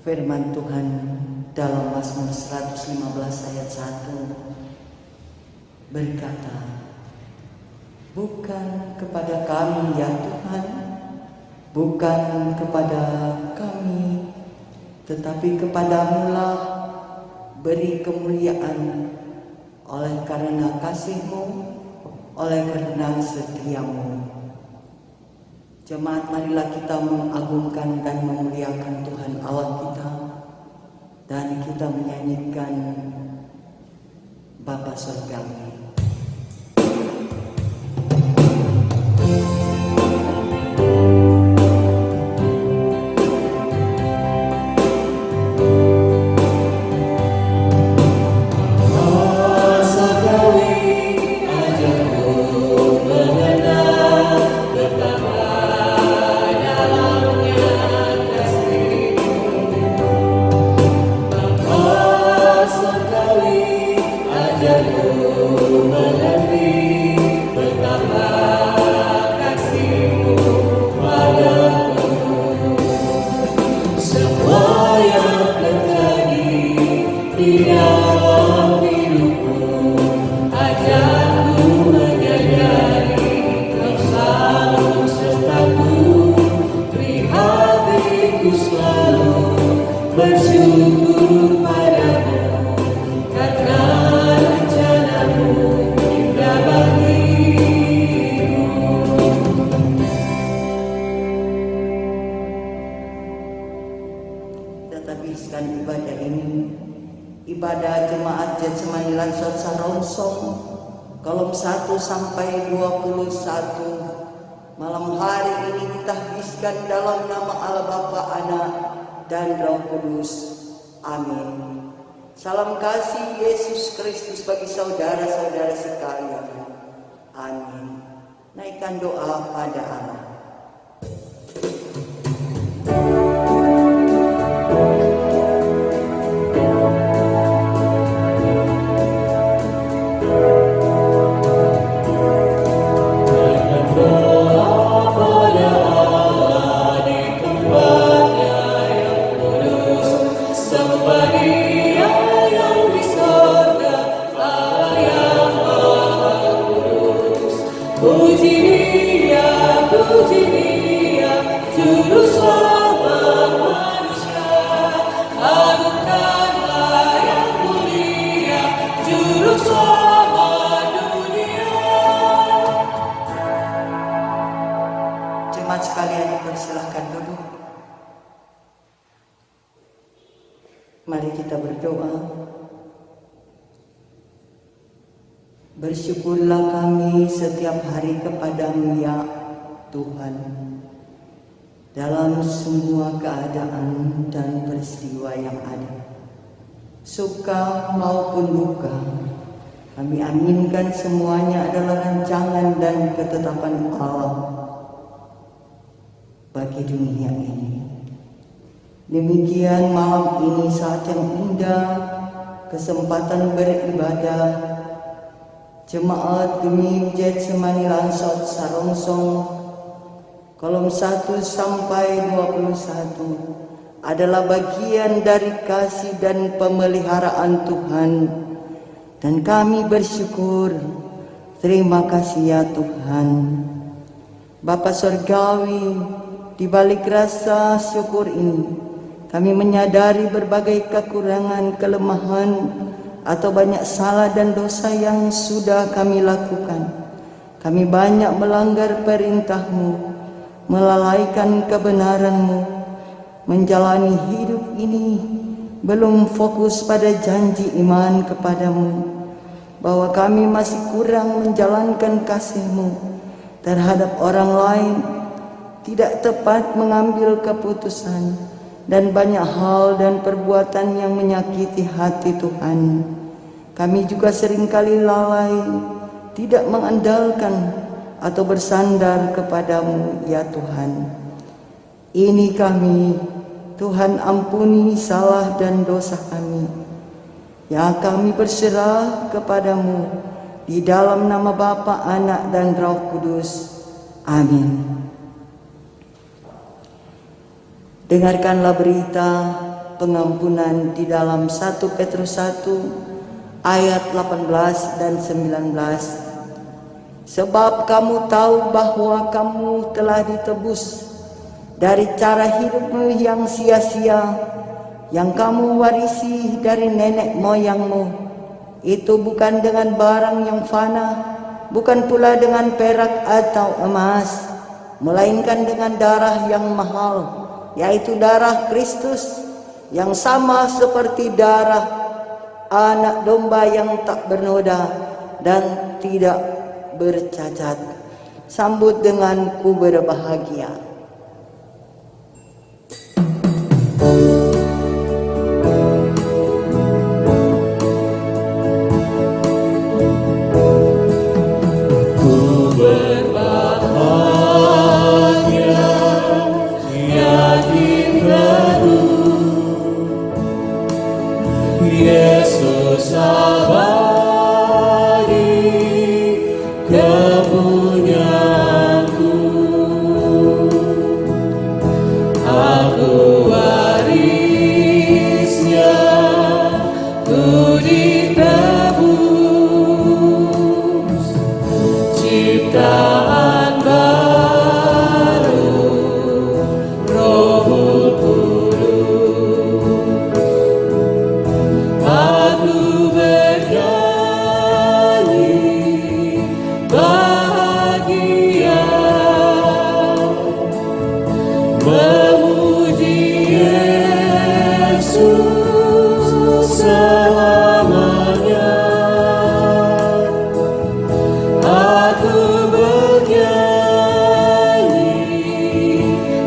Firman Tuhan dalam Mazmur 115 ayat 1 berkata, bukan kepada kami ya Tuhan, bukan kepada kami, tetapi kepadamu-lah beri kemuliaan oleh karena kasih-Mu, oleh karena setia-Mu. Jemaat, marilah kita mengagungkan dan memuliakan Tuhan Allah kita, dan kita menyanyikan Bapa Surgawi. Ibadah Jemaat Getsemani Lansat Sarongsong kolom 1 sampai 21 malam hari ini ditahbiskan dalam nama Allah Bapa, Anak, dan Roh Kudus. Amin. Salam kasih Yesus Kristus bagi saudara-saudara sekalian. Amin. Naikkan doa pada Allah. Jemaat sekalian, dipersilahkan duduk. Mari kita berdoa. Bersyukurlah kami setiap hari kepadamu ya Tuhan, dalam semua keadaan dan peristiwa yang ada, suka maupun duka. Kami aminkan semuanya adalah rancangan dan ketetapan Allah bagi dunia ini. Demikian malam ini saat yang indah, kesempatan beribadah Jemaat Gemi Getsemani Lansat Sarongsong kolom 1 sampai 21 adalah bagian dari kasih dan pemeliharaan Tuhan, dan kami bersyukur. Terima kasih ya Tuhan. Bapa Surgawi, di balik rasa syukur ini kami menyadari berbagai kekurangan, kelemahan, atau banyak salah dan dosa yang sudah kami lakukan. Kami banyak melanggar perintah-Mu, melalaikan kebenaran-Mu, menjalani hidup ini belum fokus pada janji iman kepadamu, bahwa kami masih kurang menjalankan kasih-Mu terhadap orang lain, tidak tepat mengambil keputusan, dan banyak hal dan perbuatan yang menyakiti hati Tuhan. Kami juga seringkali lalai, tidak mengandalkan atau bersandar kepadamu ya Tuhan. Ini kami, Tuhan, ampuni salah dan dosa kami. Ya, kami berserah kepadamu di dalam nama Bapa, Anak, dan Roh Kudus. Amin. Dengarkanlah berita pengampunan di dalam 1 Petrus 1 ayat 18 dan 19. Sebab kamu tahu bahwa kamu telah ditebus dari cara hidupmu yang sia-sia yang kamu warisi dari nenek moyangmu. Itu bukan dengan barang yang fana, bukan pula dengan perak atau emas, melainkan dengan darah yang mahal, yaitu darah Kristus, yang sama seperti darah anak domba yang tak bernoda dan tidak bercacat. Sambut dengan ku berbahagia. Yesus abadi kepunyaanku, aku warisnya, ku ditebus, ciptaan baru, Roh Kudus. Aku bernyanyi bahagia, memuji Yesus selamanya. Aku bernyanyi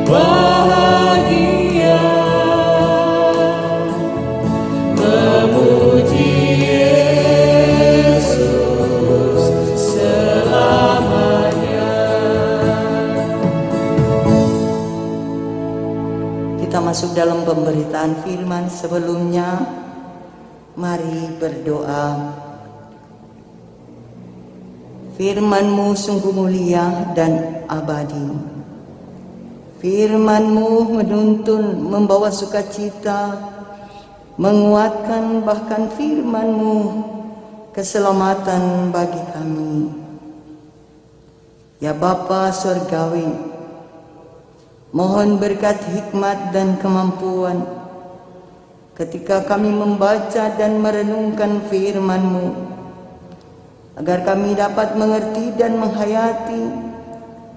bahagia, memuji Yesus selamanya. Kita masuk dalam pemberitaan firman. Sebelumnya mari berdoa. Firman-Mu sungguh mulia dan abadi. Firman-Mu menuntun, membawa sukacita, menguatkan, bahkan firman-Mu keselamatan bagi kami. Ya Bapa Surgawi, mohon berkat hikmat dan kemampuan ketika kami membaca dan merenungkan firman-Mu, agar kami dapat mengerti dan menghayati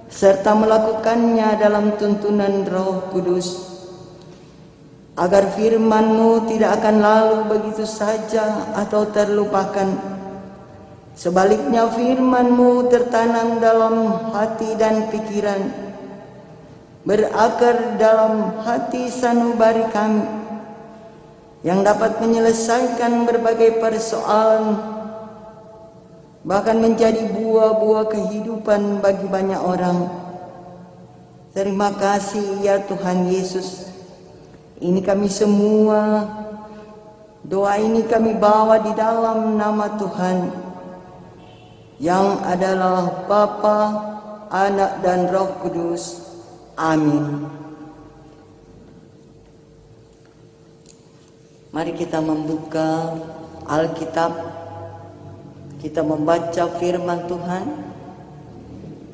serta melakukannya dalam tuntunan Roh Kudus, agar firman-Mu tidak akan lalu begitu saja atau terlupakan. Sebaliknya firman-Mu tertanam dalam hati dan pikiran, berakar dalam hati sanubari kami, yang dapat menyelesaikan berbagai persoalan, bahkan menjadi buah-buah kehidupan bagi banyak orang. Terima kasih ya Tuhan Yesus. Ini kami semua, doa ini kami bawa di dalam nama Tuhan, yang adalah Bapa, Anak dan Roh Kudus. Amin. Mari kita membuka Alkitab. Kita membaca firman Tuhan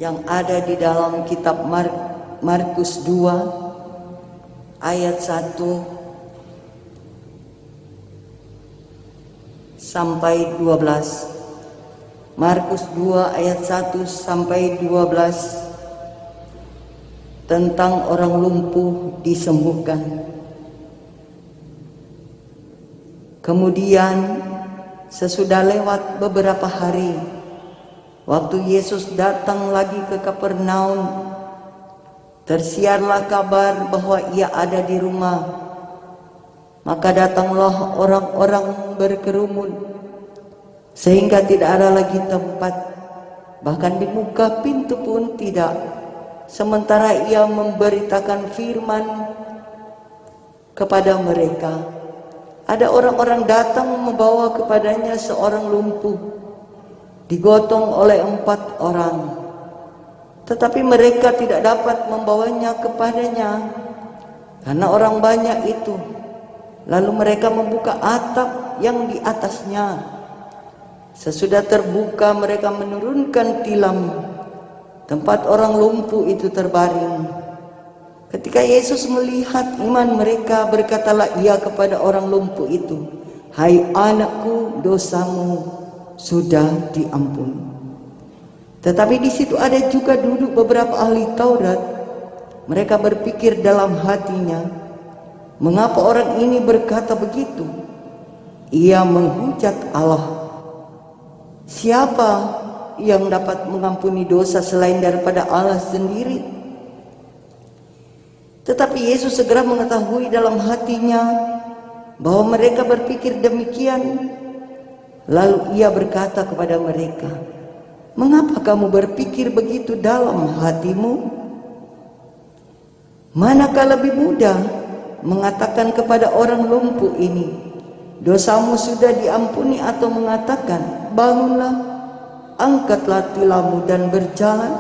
yang ada di dalam kitab Markus 2 ayat 1 sampai 12. Markus 2 ayat 1 sampai 12 tentang orang lumpuh disembuhkan. Kemudian sesudah lewat beberapa hari, waktu Yesus datang lagi ke Kapernaum, tersiarlah kabar bahwa ia ada di rumah. Maka datanglah orang-orang berkerumun, sehingga tidak ada lagi tempat, bahkan di muka pintu pun tidak, sementara ia memberitakan firman kepada mereka. Ada orang-orang datang membawa kepadanya seorang lumpuh, digotong oleh 4 orang. Tetapi mereka tidak dapat membawanya kepadanya, karena orang banyak itu. Lalu mereka membuka atap yang di atasnya. Sesudah terbuka, mereka menurunkan tilam tempat orang lumpuh itu terbaring. Ketika Yesus melihat iman mereka, berkatalah ia kepada orang lumpuh itu, "Hai anakku, dosamu sudah diampuni." Tetapi di situ ada juga duduk beberapa ahli Taurat. Mereka berpikir dalam hatinya, "Mengapa orang ini berkata begitu? Ia menghujat Allah. Siapa yang dapat mengampuni dosa selain daripada Allah sendiri?" Tetapi Yesus segera mengetahui dalam hatinya bahwa mereka berpikir demikian. Lalu ia berkata kepada mereka, "Mengapa kamu berpikir begitu dalam hatimu? Manakah lebih mudah mengatakan kepada orang lumpuh ini, 'Dosamu sudah diampuni,' atau mengatakan, 'Bangunlah, angkatlah tilammu dan berjalan'?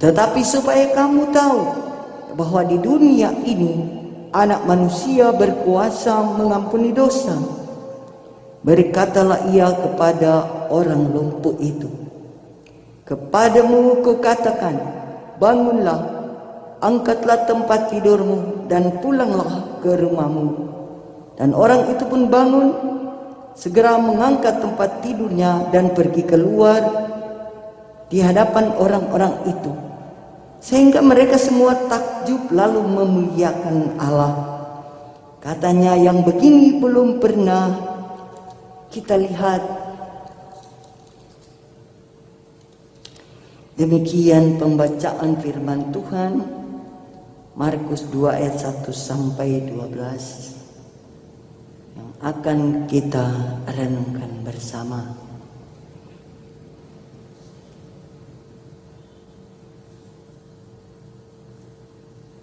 Tetapi supaya kamu tahu bahwa di dunia ini Anak Manusia berkuasa mengampuni dosa, berkatalah ia kepada orang lumpuh itu, 'Kepadamu kukatakan, bangunlah, angkatlah tempat tidurmu dan pulanglah ke rumahmu.' Dan orang itu pun bangun, segera mengangkat tempat tidurnya dan pergi keluar di hadapan orang-orang itu, sehingga mereka semua takjub lalu memuliakan Allah. Katanya, yang begini belum pernah kita lihat." Demikian pembacaan firman Tuhan. Markus 2 ayat 1 sampai 12 yang akan kita renungkan bersama.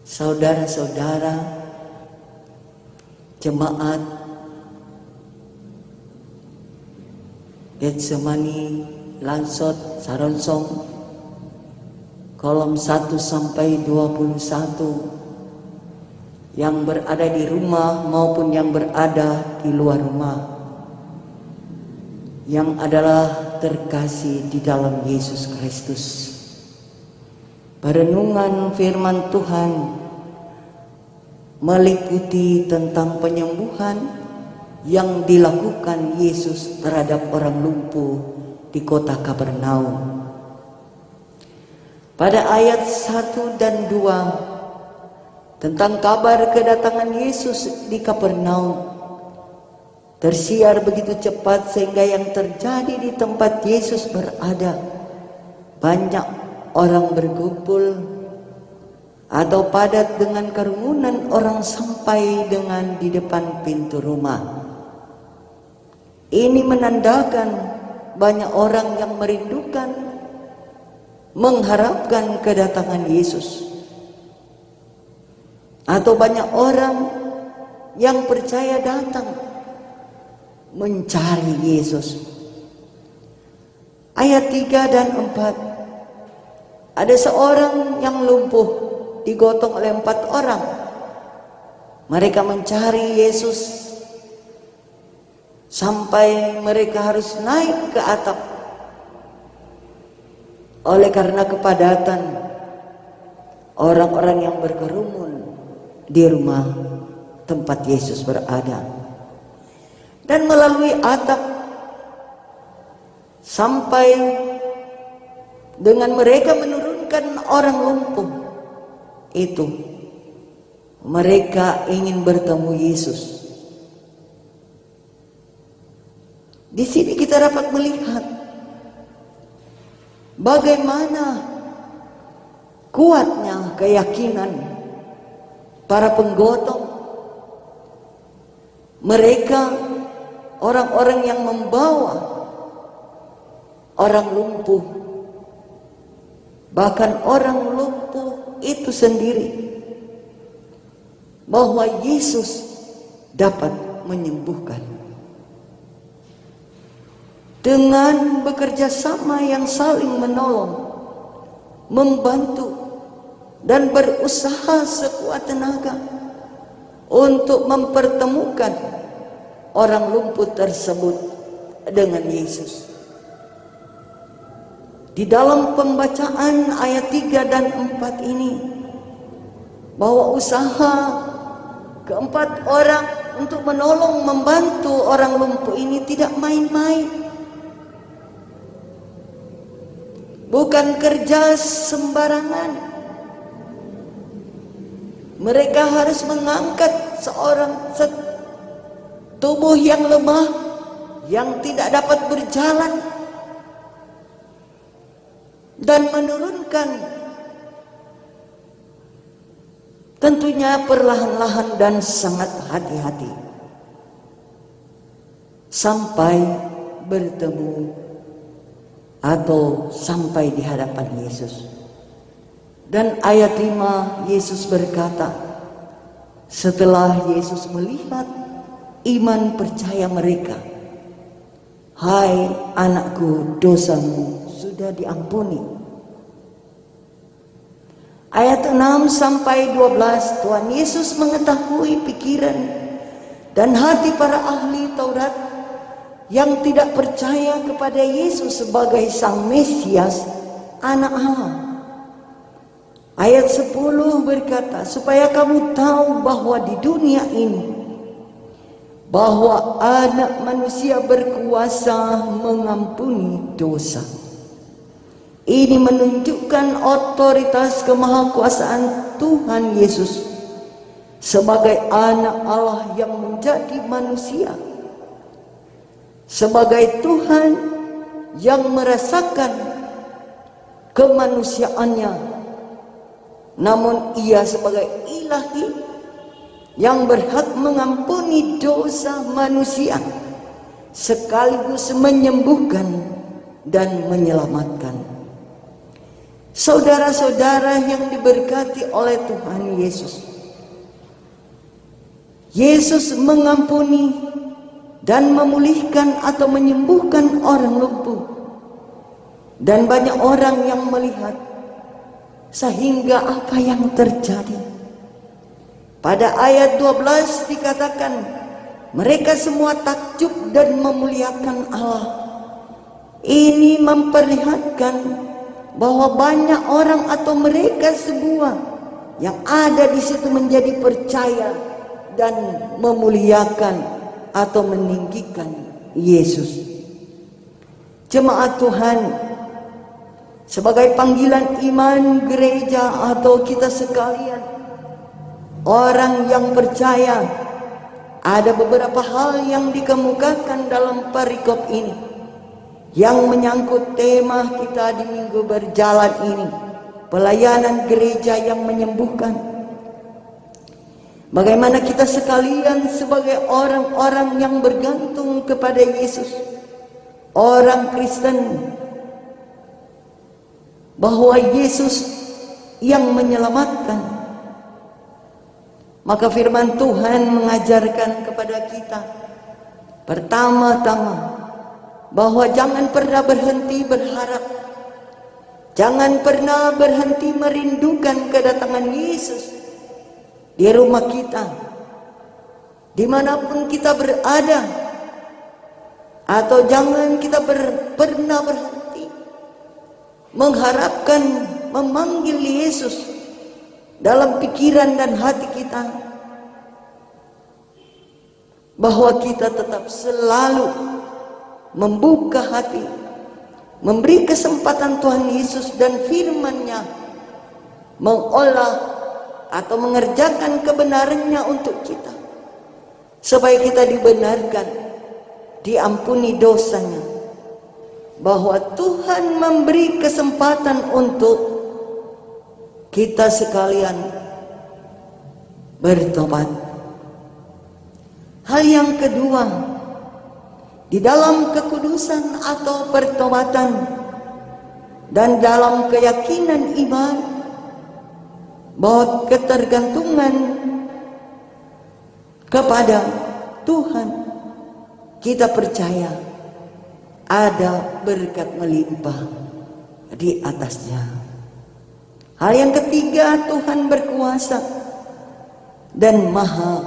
Saudara-saudara, jemaat Getsemani, Lansot, Saronsong, kolom 1 sampai 21, yang berada di rumah maupun yang berada di luar rumah, yang adalah terkasih di dalam Yesus Kristus. Perenungan firman Tuhan meliputi tentang penyembuhan yang dilakukan Yesus terhadap orang lumpuh di kota Kapernaum. Pada ayat 1 dan 2 tentang kabar kedatangan Yesus di Kapernaum tersiar begitu cepat sehingga yang terjadi di tempat Yesus berada, banyak orang berkumpul atau padat dengan kerumunan orang sampai dengan di depan pintu rumah. Ini menandakan banyak orang yang merindukan, mengharapkan kedatangan Yesus, atau banyak orang yang percaya datang mencari Yesus. Ayat 3 dan 4, ada seorang yang lumpuh digotong oleh 4 orang. Mereka mencari Yesus sampai mereka harus naik ke atap. Oleh karena kepadatan orang-orang yang berkerumun di rumah tempat Yesus berada, dan melalui atap sampai dengan mereka menurunkan orang lumpuh itu, mereka ingin bertemu Yesus. Di sini kita dapat melihat bagaimana kuatnya keyakinan para penggotong. Mereka orang-orang yang membawa orang lumpuh, bahkan orang lumpuh itu sendiri, bahwa Yesus dapat menyembuhkan. Dengan bekerja sama yang saling menolong, membantu, dan berusaha sekuat tenaga, untuk mempertemukan orang lumpuh tersebut dengan Yesus. Di dalam pembacaan ayat 3 dan 4 ini, bahwa usaha keempat orang untuk menolong membantu orang lumpuh ini tidak main-main. Bukan kerja sembarangan. Mereka harus mengangkat seorang tubuh yang lemah, yang tidak dapat berjalan, dan menurunkan, tentunya perlahan-lahan dan sangat hati-hati, sampai bertemu atau sampai di hadapan Yesus. Dan ayat 5, Yesus berkata, setelah Yesus melihat iman percaya mereka, "Hai anakku, dosamu sudah diampuni." Ayat 6 sampai 12, Tuhan Yesus mengetahui pikiran dan hati para ahli Taurat yang tidak percaya kepada Yesus sebagai Sang Mesias, Anak Allah. Ayat 10 berkata, supaya kamu tahu bahwa di dunia ini, bahwa Anak Manusia berkuasa mengampuni dosa. Ini menunjukkan otoritas kemahakuasaan Tuhan Yesus sebagai Anak Allah yang menjadi manusia, sebagai Tuhan yang merasakan kemanusiaannya, namun Ia sebagai ilahi yang berhak mengampuni dosa manusia, sekaligus menyembuhkan dan menyelamatkan. Saudara-saudara yang diberkati oleh Tuhan Yesus, Yesus mengampuni dan memulihkan atau menyembuhkan orang lumpuh. Dan banyak orang yang melihat, sehingga apa yang terjadi? Pada ayat 12 dikatakan, mereka semua takjub dan memuliakan Allah. Ini memperlihatkan bahwa banyak orang atau mereka semua yang ada di situ menjadi percaya dan memuliakan atau meninggikan Yesus. Jemaat Tuhan, sebagai panggilan iman gereja atau kita sekalian, orang yang percaya, ada beberapa hal yang dikemukakan dalam perikop ini yang menyangkut tema kita di minggu berjalan ini, pelayanan gereja yang menyembuhkan. Bagaimana kita sekalian sebagai orang-orang yang bergantung kepada Yesus, orang Kristen, bahwa Yesus yang menyelamatkan. Maka firman Tuhan mengajarkan kepada kita, pertama-tama, bahwa jangan pernah berhenti berharap, jangan pernah berhenti merindukan kedatangan Yesus di rumah kita, dimanapun kita berada. Atau jangan kita pernah berhenti mengharapkan, memanggil Yesus dalam pikiran dan hati kita, bahwa kita tetap selalu membuka hati, memberi kesempatan Tuhan Yesus dan firman-Nya mengolah atau mengerjakan kebenarannya untuk kita, supaya kita dibenarkan, diampuni dosanya, bahwa Tuhan memberi kesempatan untuk kita sekalian bertobat. Hal yang kedua, di dalam kekudusan atau pertobatan dan dalam keyakinan iman, bahwa ketergantungan kepada Tuhan, kita percaya ada berkat melimpah di atasnya. Hal yang ketiga, Tuhan berkuasa dan maha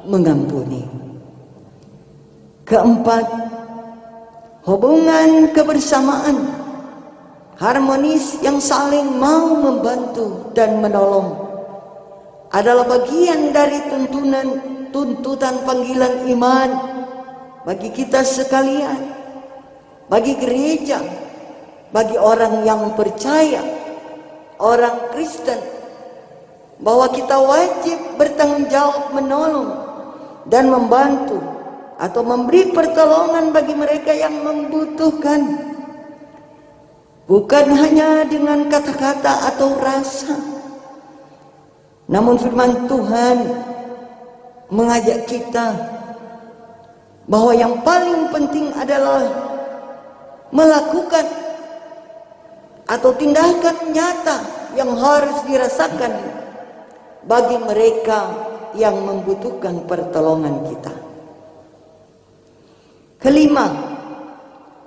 mengampuni. Keempat, hubungan kebersamaan harmonis yang saling mau membantu dan menolong adalah bagian dari tuntutan panggilan iman bagi kita sekalian, bagi gereja, bagi orang yang percaya, orang Kristen, bahwa kita wajib bertanggung jawab menolong dan membantu atau memberi pertolongan bagi mereka yang membutuhkan, bukan hanya dengan kata-kata atau rasa. Namun firman Tuhan mengajak kita bahwa yang paling penting adalah melakukan atau tindakan nyata yang harus dirasakan bagi mereka yang membutuhkan pertolongan kita. Kelima,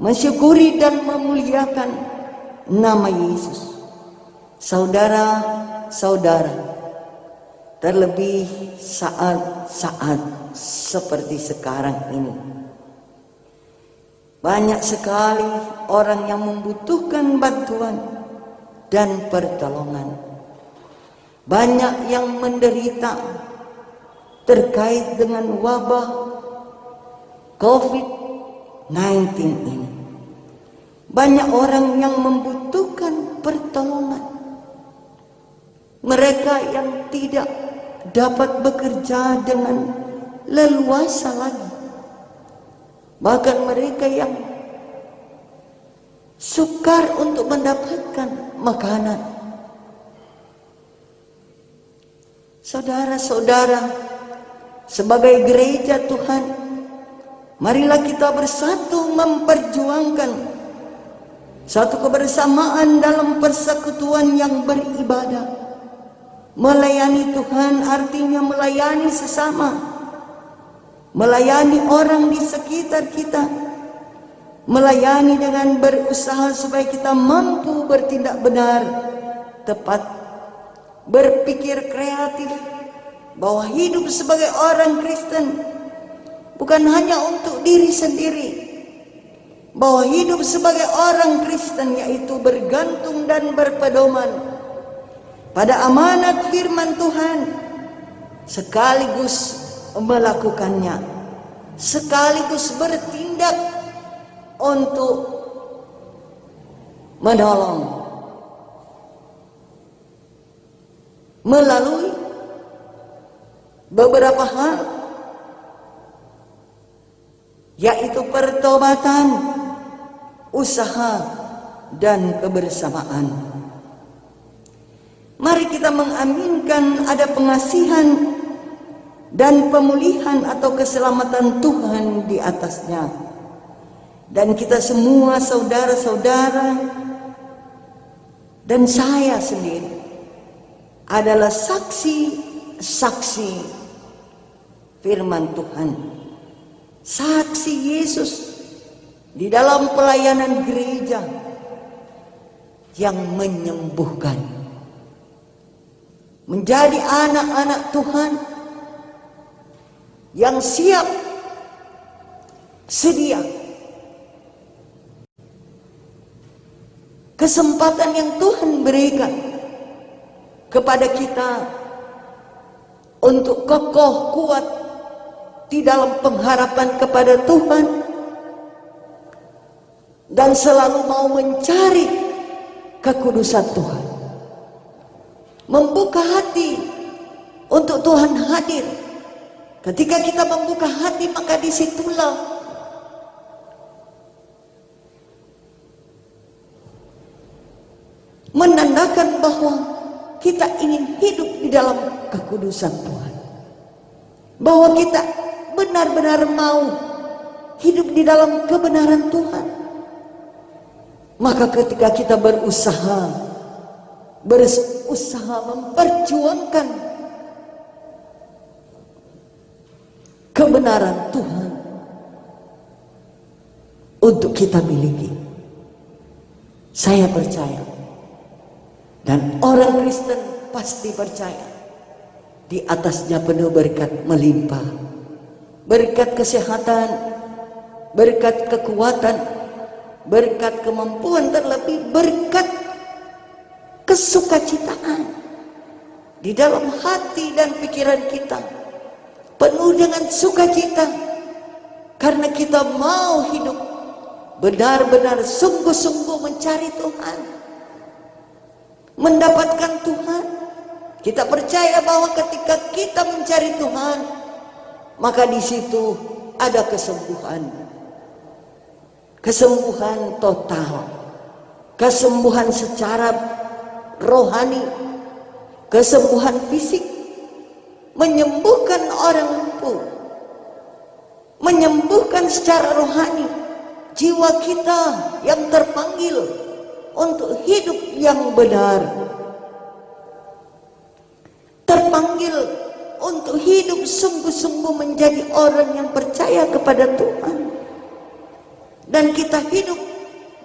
mensyukuri dan memuliakan nama Yesus. Saudara-saudara, terlebih saat-saat seperti sekarang ini, banyak sekali orang yang membutuhkan bantuan dan pertolongan. Banyak yang menderita terkait dengan wabah COVID-19 ini. Banyak orang yang membutuhkan pertolongan. Mereka yang tidak dapat bekerja dengan leluasa lagi. Bahkan mereka yang sukar untuk mendapatkan makanan. Saudara-saudara, sebagai gereja Tuhan, marilah kita bersatu memperjuangkan satu kebersamaan dalam persekutuan yang beribadah. Melayani Tuhan artinya melayani sesama, melayani orang di sekitar kita, melayani dengan berusaha supaya kita mampu bertindak benar, tepat, berpikir kreatif, bahwa hidup sebagai orang Kristen bukan hanya untuk diri sendiri, bahwa hidup sebagai orang Kristen yaitu bergantung dan berpedoman pada amanat firman Tuhan, sekaligus melakukannya, sekaligus bertindak untuk menolong melalui beberapa hal, yaitu pertobatan, usaha, dan kebersamaan. Mari kita mengaminkan ada pengasihan dan pemulihan atau keselamatan Tuhan di atasnya. Dan kita semua saudara-saudara dan saya sendiri adalah saksi-saksi firman Tuhan, saksi Yesus di dalam pelayanan gereja yang menyembuhkan, menjadi anak-anak Tuhan yang siap sedia. Kesempatan yang Tuhan berikan kepada kita untuk kokoh kuat di dalam pengharapan kepada Tuhan dan selalu mau mencari kekudusan Tuhan, membuka hati untuk Tuhan hadir. Ketika kita membuka hati, maka disitulah menandakan bahwa kita ingin hidup di dalam kekudusan Tuhan, bahwa kita benar-benar mau hidup di dalam kebenaran Tuhan. Maka ketika kita berusaha memperjuangkan kebenaran Tuhan untuk kita miliki, saya percaya, dan orang Kristen pasti percaya, di atasnya penuh berkat melimpah berkat kesehatan, berkat kekuatan, berkat kemampuan, terlebih berkat kesukacitaan di dalam hati dan pikiran kita, penuh dengan sukacita karena kita mau hidup benar-benar sungguh-sungguh mencari Tuhan, mendapatkan Tuhan. Kita percaya bahwa ketika kita mencari Tuhan, maka di situ ada kesembuhan, kesembuhan total, kesembuhan secara rohani, kesembuhan fisik, menyembuhkan orang lumpuh, menyembuhkan secara rohani jiwa kita yang terpanggil untuk hidup yang benar, terpanggil untuk hidup sungguh-sungguh menjadi orang yang percaya kepada Tuhan, dan kita hidup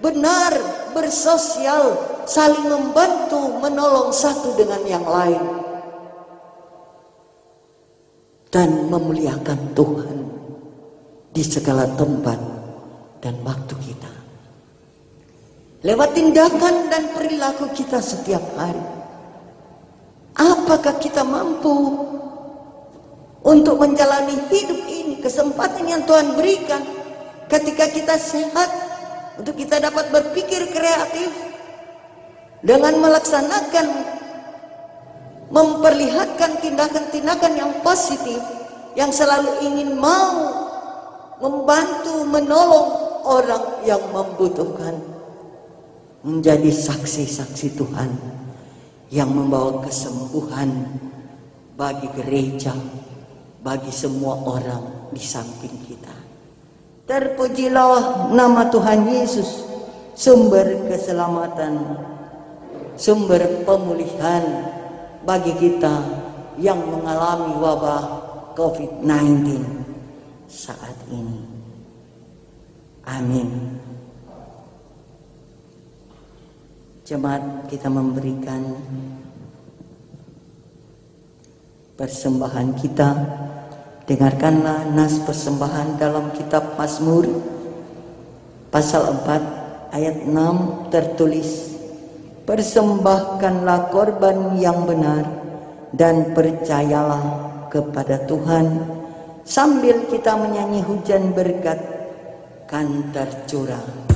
benar, bersosial, saling membantu, menolong satu dengan yang lain, dan memuliakan Tuhan di segala tempat dan waktu kita, lewat tindakan dan perilaku kita setiap hari. Apakah kita mampu untuk menjalani hidup ini, kesempatan yang Tuhan berikan ketika kita sehat, untuk kita dapat berpikir kreatif dengan melaksanakan, memperlihatkan tindakan-tindakan yang positif, yang selalu ingin mau membantu, menolong orang yang membutuhkan, menjadi saksi-saksi Tuhan yang membawa kesembuhan bagi gereja, bagi semua orang di samping kita. Terpujilah nama Tuhan Yesus, sumber keselamatan, sumber pemulihan bagi kita yang mengalami wabah COVID-19 saat ini. Amin. Jemaat, kita memberikan persembahan kita. Dengarkanlah nas persembahan dalam kitab Mazmur pasal 4 ayat 6 tertulis, persembahkanlah korban yang benar dan percayalah kepada Tuhan, sambil kita menyanyi hujan berkat kan tercurah.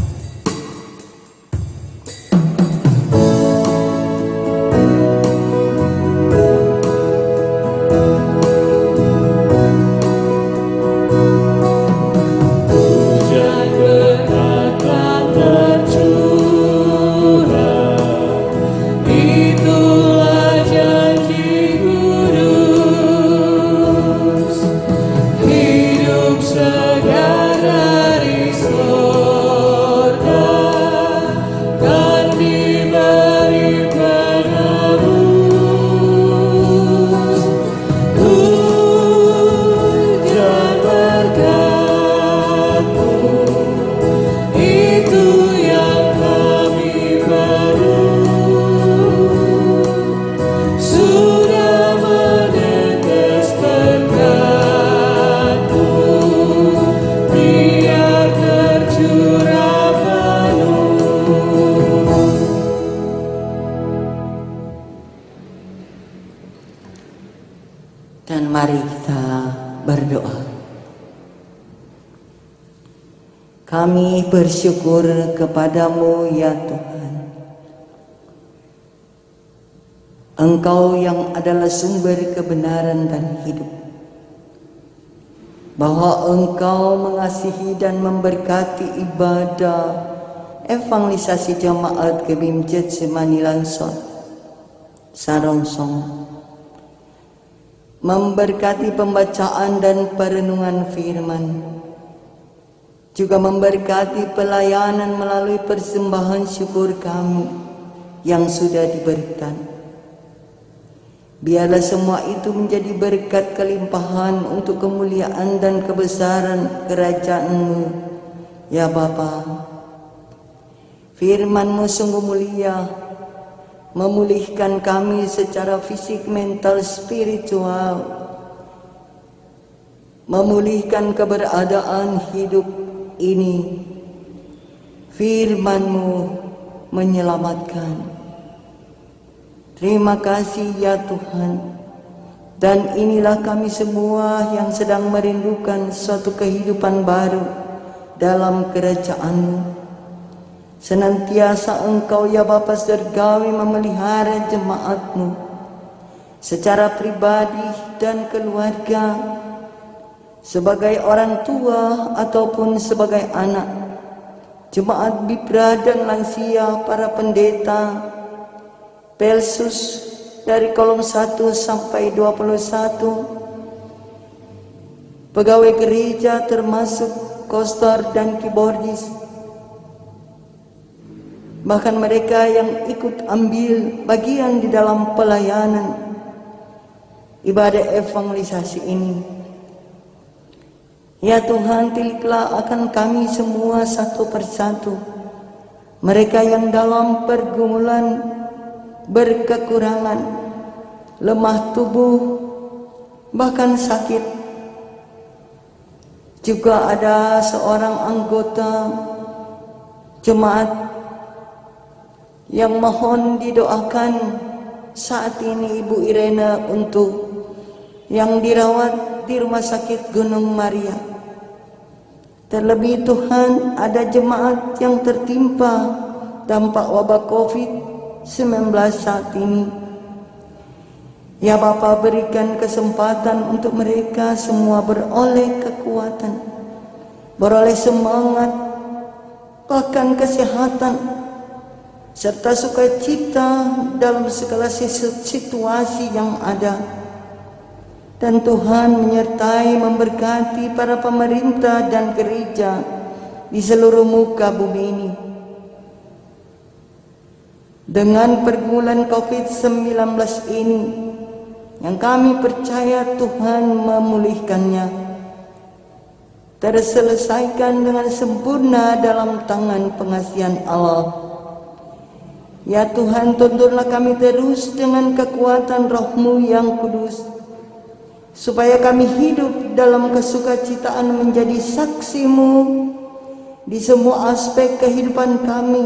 Dan mari kita berdoa. Kami bersyukur kepadamu ya Tuhan, Engkau yang adalah sumber kebenaran dan hidup, bahwa Engkau mengasihi dan memberkati ibadah evangelisasi jemaat Kebim Getsemani Langsot Sarongsong, memberkati pembacaan dan perenungan firman, juga memberkati pelayanan melalui persembahan syukur kami yang sudah diberikan. Biarlah semua itu menjadi berkat kelimpahan untuk kemuliaan dan kebesaran kerajaan-Mu, ya Bapa. Firman-Mu sungguh mulia, memulihkan kami secara fisik, mental, spiritual, memulihkan keberadaan hidup ini. Firman-Mu menyelamatkan. Terima kasih ya Tuhan. Dan inilah kami semua yang sedang merindukan suatu kehidupan baru dalam kerajaan-Mu. Senantiasa Engkau ya Bapa Surgawi memelihara jemaat-Mu secara pribadi dan keluarga, sebagai orang tua ataupun sebagai anak, jemaat Bibra dan lansia, para pendeta, Pelsus dari kolom 1 sampai 21, pegawai gereja termasuk kostor dan keyboardis, bahkan mereka yang ikut ambil bagian di dalam pelayanan ibadah evangelisasi ini. Ya Tuhan, tiliklah akan kami semua satu persatu, mereka yang dalam pergumulan, berkekurangan, lemah tubuh, bahkan sakit. Juga ada seorang anggota jemaat yang mohon didoakan saat ini, Ibu Irene, untuk yang dirawat di Rumah Sakit Gunung Maria. Terlebih Tuhan, ada jemaat yang tertimpa dampak wabah COVID-19 saat ini. Ya Bapa, berikan kesempatan untuk mereka semua beroleh kekuatan, beroleh semangat, bahkan kesehatan, serta sukacita dalam segala situasi yang ada. Dan Tuhan menyertai, memberkati para pemerintah dan gereja di seluruh muka bumi ini. Dengan pergumulan COVID-19 ini, yang kami percaya Tuhan memulihkannya, terselesaikan dengan sempurna dalam tangan pengasihan Allah. Ya Tuhan, tuntunlah kami terus dengan kekuatan Roh-Mu yang kudus, supaya kami hidup dalam kesukacitaan menjadi saksi-Mu di semua aspek kehidupan kami,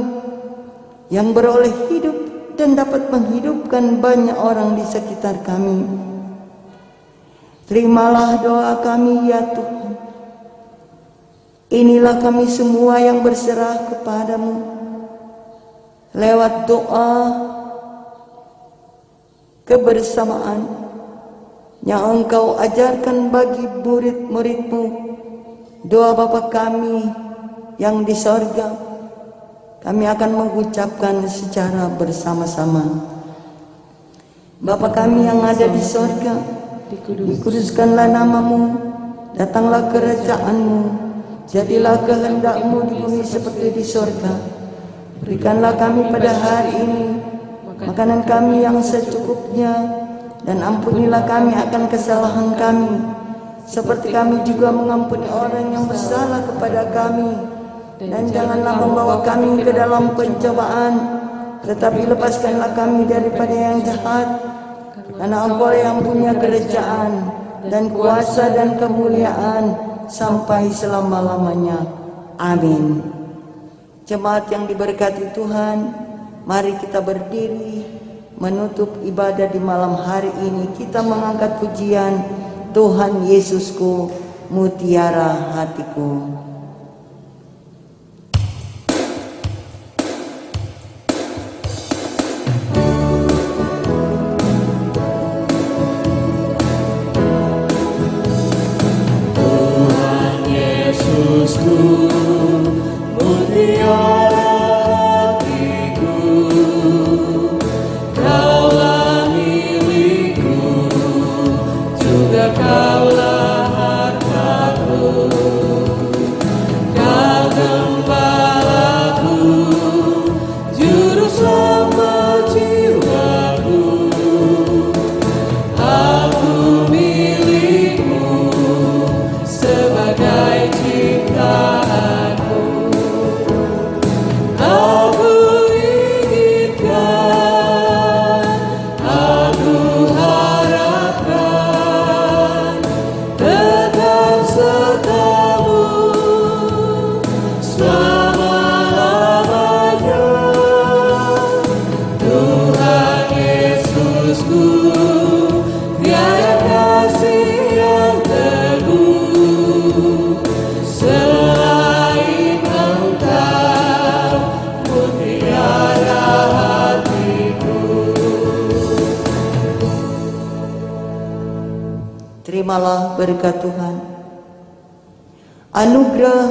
yang beroleh hidup dan dapat menghidupkan banyak orang di sekitar kami. Terimalah doa kami ya Tuhan. Inilah kami semua yang berserah kepadamu lewat doa kebersamaan yang Engkau ajarkan bagi murid-murid-Mu. Doa Bapa kami yang di sorga, kami akan mengucapkan secara bersama-sama. Bapa kami yang ada di sorga, dikuduskanlah nama-Mu, datanglah kerajaan-Mu, jadilah kehendak-Mu di bumi seperti di sorga. Berikanlah kami pada hari ini makanan kami yang secukupnya, dan ampunilah kami akan kesalahan kami, seperti kami juga mengampuni orang yang bersalah kepada kami. Dan janganlah membawa kami ke dalam pencobaan, tetapi lepaskanlah kami daripada yang jahat, karena Engkau yang punya kerajaan dan kuasa dan kemuliaan sampai selama-lamanya. Amin. Jemaat yang diberkati Tuhan, mari kita berdiri menutup ibadah di malam hari ini. Kita mengangkat pujian, Tuhan Yesusku, mutiara hatiku. Mutiara hatiku, Kaulah milikku, juga Kaulah hartaku. Kau gembalaku, juru selamat jiwaku. Aku milikmu sebagai ciptaanmu. Terimalah berkat Tuhan. Anugerah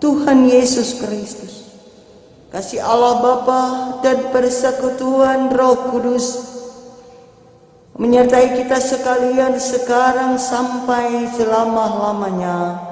Tuhan Yesus Kristus, kasih Allah Bapa dan persekutuan Roh Kudus menyertai kita sekalian sekarang sampai selama-lamanya.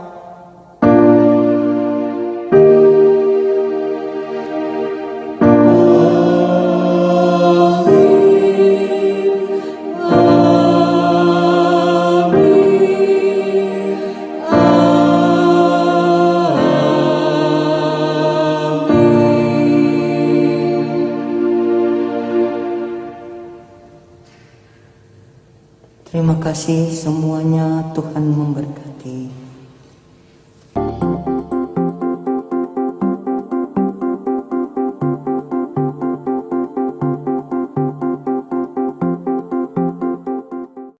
Terima kasih semuanya, Tuhan memberkati.